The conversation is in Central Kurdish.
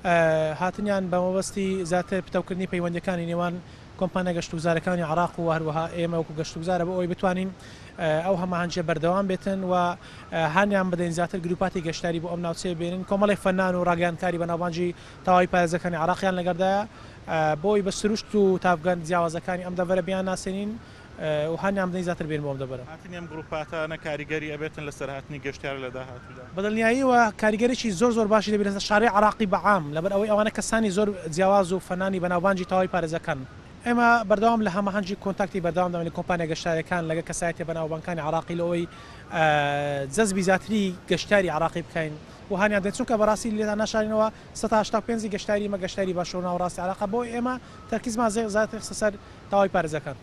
هاتنیان بە مەبەستی زیاتر پتەوکردنی پەیوەندەکانی نێوان کۆمپانیا گەشتوگزارەکانی عراق و هەروەها ئێمە وەکو گەشتوگزارە بە ئەوی بتوانین ئەو هەماهەنگە بەردەوام بێتن و هانیان بدەین زیاتر گروپاتی گەشتاری بۆ ئەم ناوچەیە بێنن کۆمەڵی فەنان و ڕاگەیاندکاری بەناوبانگی تەواوی پارێزەکانی عراقیان لەگەردایە بۆی بە سروشت و تافگەن جیاوازەکانی ئەم دەڤەرە بیان ناسێنین و هانیان بدەین زیاتر بێن بۆ ئەم دەڤەرە. هاتنیم گروپاتانە کاریگەری ئەبێتن لە سەرهاتنی گەشتیار لە داهاتوودا. بەدڵنیاییەوە کاریگەرێکی زۆر باشی دەبێت لە شارەی عراقی بەعام لەبەر ئەوەی ئەوانە کەسانی زۆر جیاواز و فەنانی بەناوبانگی تەواوی پارێزەکان. ئێمە بەردەوام لە هەماهەنگی کۆنتاکتی بەردەوام دەمێن لە کۆمپانیا گەشتارەکان لەگە کەسایەتی بەناوبانگەکانی عراقی لەوەی جەزبی زیاتری گەشتاری عراقی بکەین و هانیان دێت چونکە بەڕاستی لێدا ناشارینەوە 185 گەشتاری مە گەشتاری باشەو ناوەڕاستی عراق بۆ ئێمە تەرکیزمان زیاتر سەر تەواوی پارێزەکان.